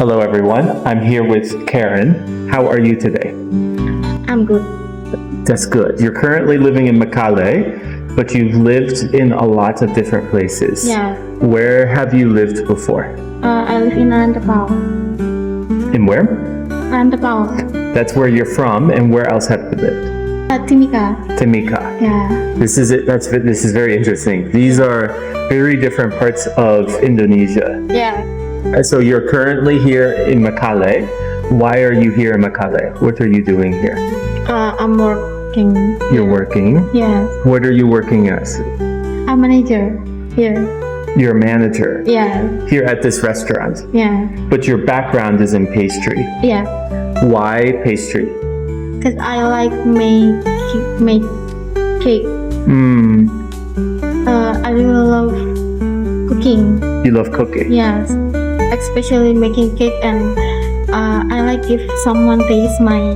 Hello everyone, I'm here with Keren. How are you today? I'm good. That's good. You're currently living in Makale, but you've lived in a lot of different places. Yeah. Where have you lived before? I live in Rantau. In where? Rantau. That's where you're from, and where else have you lived? Timika. Timika. Yeah. This is very interesting. These are very different parts of Indonesia. Yeah. So you're currently here in Makale. Why are you here in Makale? What are you doing here? I'm working. You're working? Yeah. What are you working as? I'm manager here. You're a manager Yeah. here at this restaurant. Yeah. But your background is in pastry. Yeah. Why pastry? Cause I like make cake. I really love cooking. You love cooking? Yes. Especially making cake, and I like if someone tastes my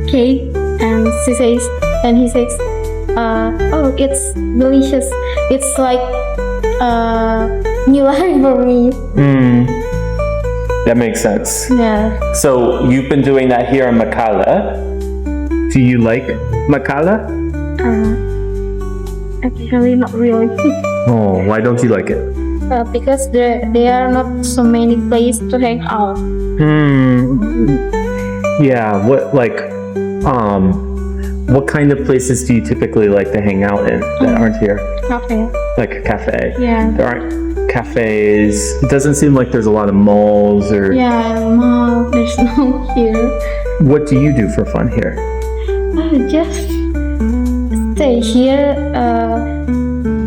cake and he says, oh, it's delicious. It's like new life for me. That makes sense. Yeah. So you've been doing that here in Makala. Do you like Makala? Actually, not really. Oh, why don't you like it? Because there are not so many places to hang out. Yeah, what kind of places do you typically like to hang out in that aren't here? Cafe. Like a cafe? Yeah. There aren't cafes. It doesn't seem like there's a lot of malls or... Yeah, mall. There's no here. What do you do for fun here? Just stay here,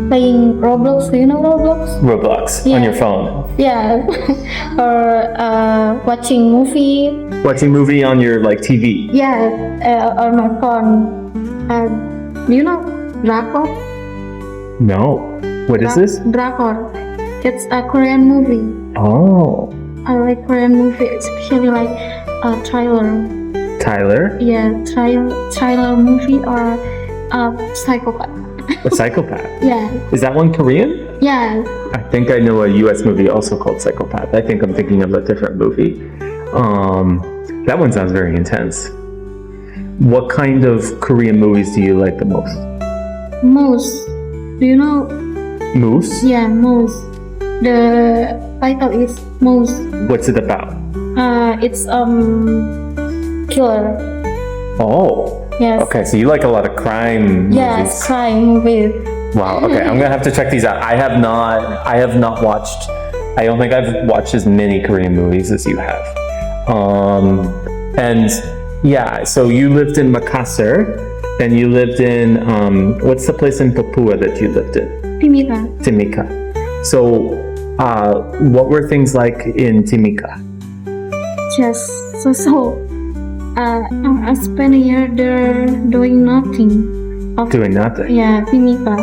playing Roblox. Do you know Roblox? Roblox on your phone. Yeah. Or watching movie. Watching movie on your TV. Yeah, on my phone. Do you know Drakor? No. What is this? Drakor. It's a Korean movie. Oh. I like Korean movie, especially like Tyler. Tyler? Yeah, Tyler movie or Psychopath. A Psychopath? Yeah. Is that one Korean? Yeah. I think I know a US movie also called Psychopath. I think I'm thinking of a different movie. That one sounds very intense. What kind of Korean movies do you like the most? Moose. Do you know? Moose? Yeah, Moose. The title is Moose. What's it about? It's killer. Oh. Yes. Okay, so you like a lot of crime Yes, movies. crime movie. Wow, okay, I'm gonna have to check these out. I have not watched, I don't think I've watched as many Korean movies as you have. And yeah, so you lived in Makassar, and you lived in, what's the place in Papua that you lived in? Timika. Timika. So, what were things like in Timika? Just so. I spent a year there doing nothing. Doing nothing? Yeah, Timika.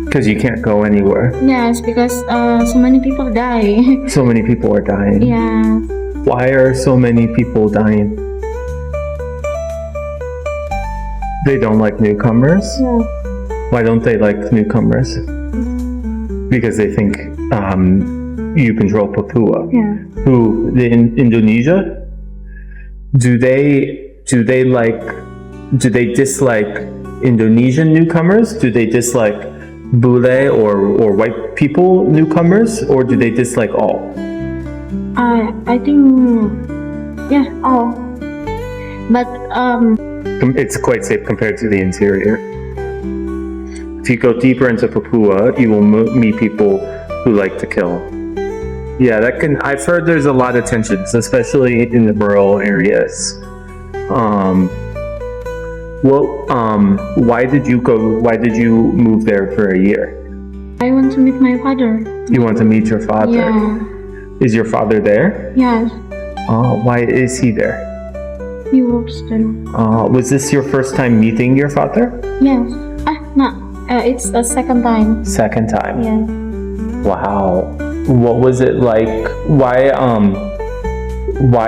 Because you can't go anywhere. Yes, because so many people die. So many people are dying. Yeah. Why are so many people dying? They don't like newcomers? Yeah. Why don't they like newcomers? Because they think you control Papua. Yeah. In Indonesia? Do they dislike Indonesian newcomers? Do they dislike Bule or white people newcomers, or do they dislike all? I think all. But It's quite safe compared to the interior. If you go deeper into Papua, you will meet people who like to kill. Yeah, I've heard there's a lot of tensions, especially in the rural areas. Why did you move there for a year? I want to meet my father. You want to meet your father? Yeah. Is your father there? Yes. Oh, why is he there? He works there. Was this your first time meeting your father? Yes. No. It's the second time. Second time. Yeah. Wow. What was it like? Why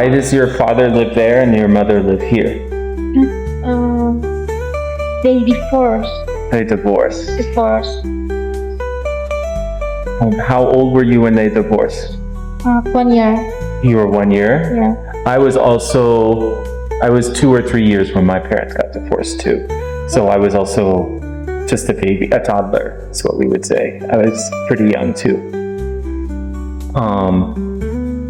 does your father live there and your mother live here? They divorced. They divorced. How old were you when they divorced? 1 year. You were 1 year? Yeah. I was 2 or 3 years when my parents got divorced too. So I was also just a baby, a toddler, is what we would say. I was pretty young too.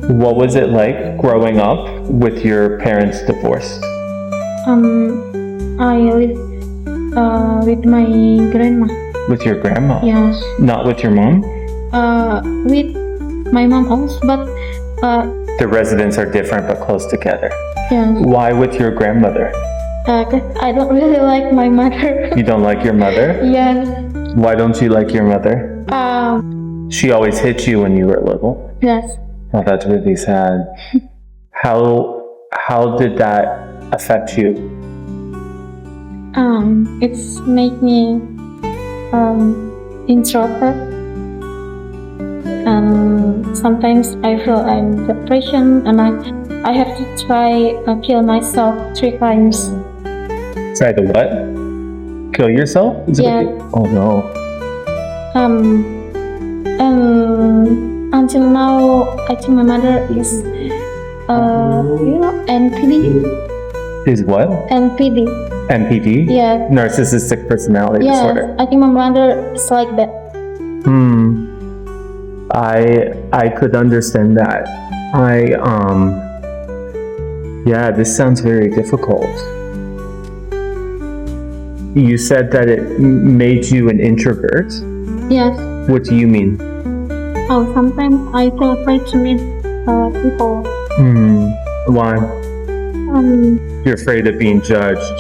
What was it like growing up with your parents divorced? I live with my grandma. With your grandma? Yes. Not with your mom? With my mom also, but The residents are different but close together. yeah. Why with your grandmother? 'Cause I don't really like my mother. You don't like your mother? Yes. Why don't you like your mother? She always hit you when you were little. Yes. Oh, that's really sad. How did that affect you? It's make me introvert. Sometimes I feel I'm depression, and I have to try kill myself 3 times. Try to what? Kill yourself? Is it Yeah. Oh no. Until now, I think my mother is NPD. Is what? NPD. NPD? Yeah. Narcissistic personality Yeah. disorder. I think my mother is like that. I could understand that. Yeah, this sounds very difficult. You said that it made you an introvert. Yes. What do you mean? Oh, sometimes I feel afraid to meet people. Why? Um. You're afraid of being judged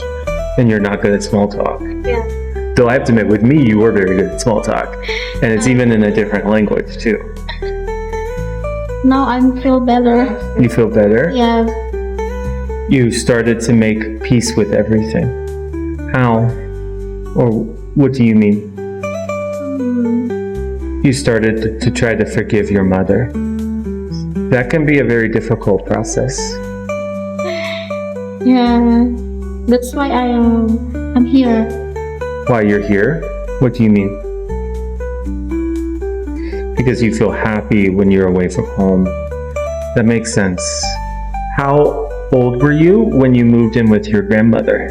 and you're not good at small talk. Yeah. Though I have to admit, with me, you were very good at small talk. And it's even in a different language, too. Now I feel better. You feel better? Yeah. You started to make peace with everything. How? Or what do you mean? You started to try to forgive your mother. That can be a very difficult process. Yeah. That's why I'm here. Why you're here? What do you mean? Because you feel happy when you're away from home. That makes sense. How old were you when you moved in with your grandmother?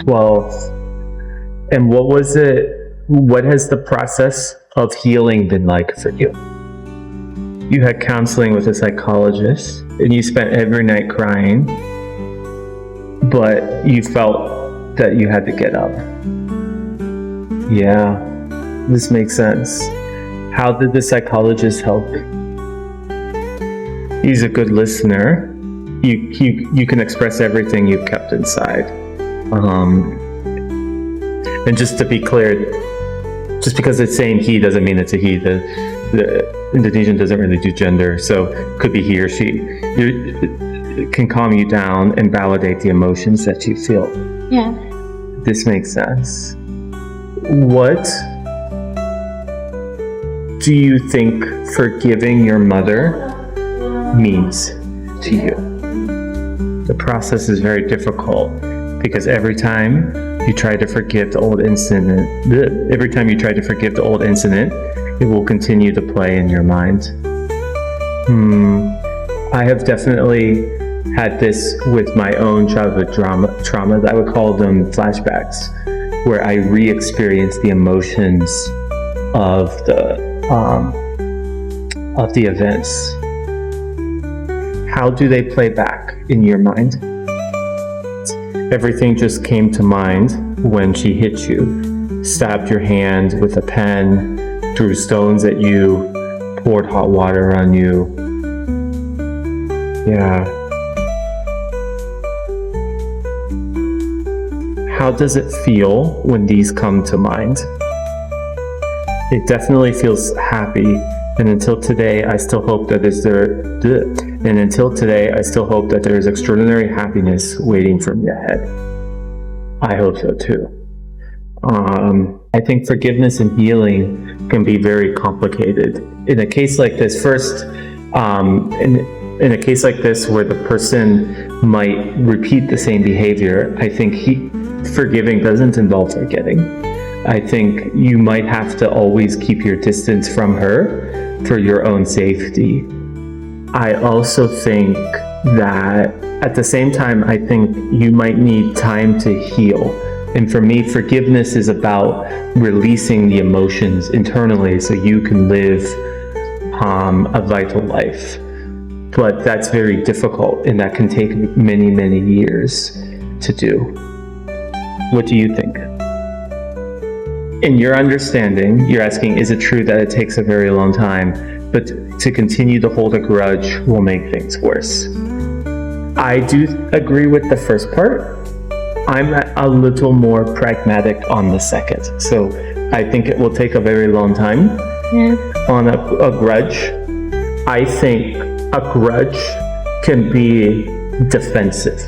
12. And what has the process of healing been like for you? You had counseling with a psychologist and you spent every night crying, but you felt that you had to get up. Yeah, this makes sense. How did the psychologist help? He's a good listener. You can express everything you've kept inside. And just to be clear, just because it's saying he doesn't mean it's a he. The Indonesian doesn't really do gender, so it could be he or she. It can calm you down and validate the emotions that you feel. Yeah. This makes sense. What do you think forgiving your mother means to you? The process is very difficult because every time you try to forgive the old incident, it will continue to play in your mind. I have definitely had this with my own childhood traumas. I would call them flashbacks, where I re-experience the emotions of the events. How do they play back in your mind? Everything just came to mind when she hit you, stabbed your hand with a pen, threw stones at you, poured hot water on you. Yeah. How does it feel when these come to mind? It definitely feels happy, and until today, I still hope that there is extraordinary happiness waiting for me ahead. I hope so too. I think forgiveness and healing can be very complicated. In a case like this, first, In a case like this where the person might repeat the same behavior, I think forgiving doesn't involve forgetting. I think you might have to always keep your distance from her for your own safety. I also think that at the same time, I think you might need time to heal. And for me, forgiveness is about releasing the emotions internally so you can live a vital life. But that's very difficult, and that can take many, many years to do. What do you think? In your understanding, you're asking, is it true that it takes a very long time, but to continue to hold a grudge will make things worse? I do agree with the first part. I'm a little more pragmatic on the second. So I think it will take a very long time on a grudge. I think a grudge can be defensive.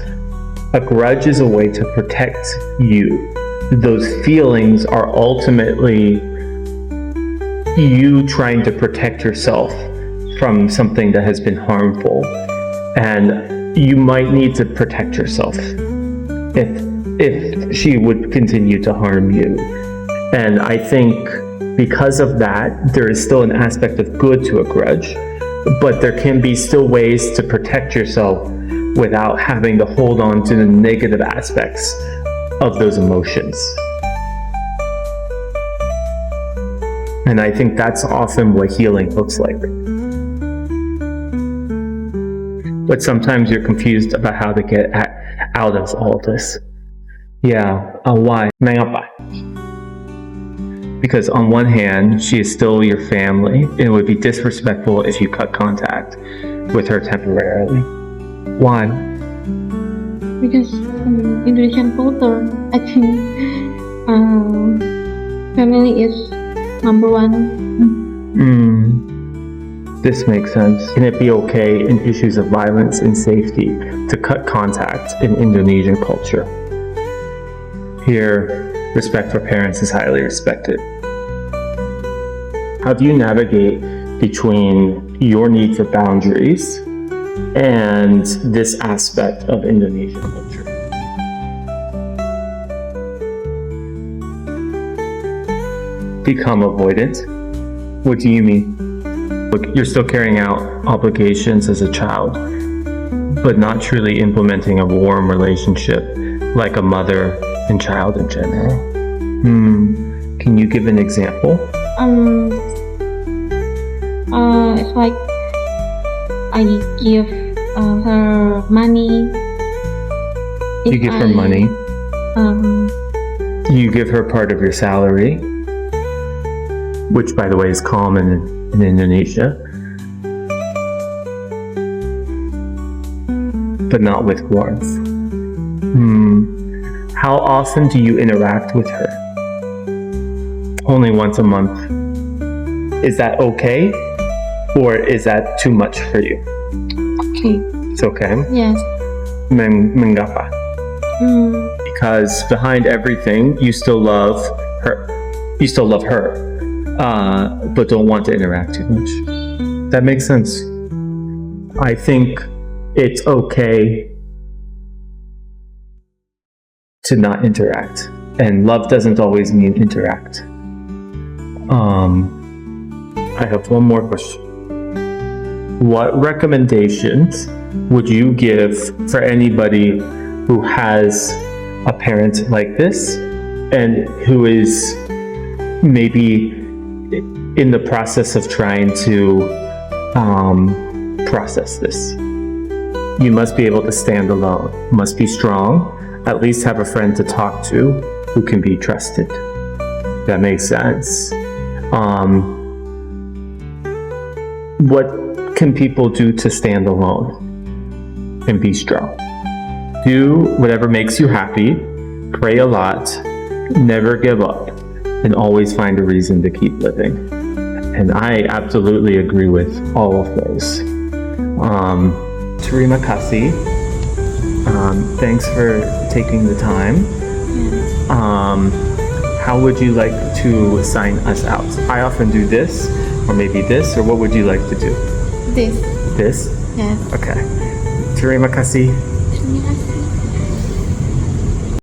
A grudge is a way to protect you. Those feelings are ultimately you trying to protect yourself from something that has been harmful. And you might need to protect yourself if she would continue to harm you. And I think because of that, there is still an aspect of good to a grudge, but there can be still ways to protect yourself without having to hold on to the negative aspects of those emotions. And I think that's often what healing looks like. But sometimes you're confused about how to get out of all this. Yeah, why? Mengapa? Because on one hand, she is still your family, and it would be disrespectful if you cut contact with her temporarily. Why? Because Indonesian culture, I think family is number one. This makes sense. Can it be okay in issues of violence and safety to cut contact in Indonesian culture? Here, respect for parents is highly respected. How do you navigate between your need for boundaries and this aspect of Indonesian culture? Become avoidant? What do you mean? Look, you're still carrying out obligations as a child, but not truly implementing a warm relationship like a mother and child in general. Can you give an example? It's like I give her money. You give her money? You give her part of your salary, which by the way is common in Indonesia, but not with warmth. How often do you interact with her? Only once a month. Is that okay? Or is that too much for you? Okay. It's okay? Yes. Mengapa? Because behind everything, you still love her. You still love her. But don't want to interact too much. That makes sense. I think it's okay to not interact, and love doesn't always mean interact. I have one more question. What recommendations would you give for anybody who has a parent like this and who is maybe in the process of trying to process this? You must be able to stand alone, must be strong, at least have a friend to talk to who can be trusted. That makes sense. What can people do to stand alone and be strong? Do whatever makes you happy, pray a lot, never give up, and always find a reason to keep living. And I absolutely agree with all of those. Terima kasih. Thanks for taking the time. How would you like to sign us out? I often do this, or maybe this, or what would you like to do? This. This? Yes. Okay. Terima kasih. Terima kasih.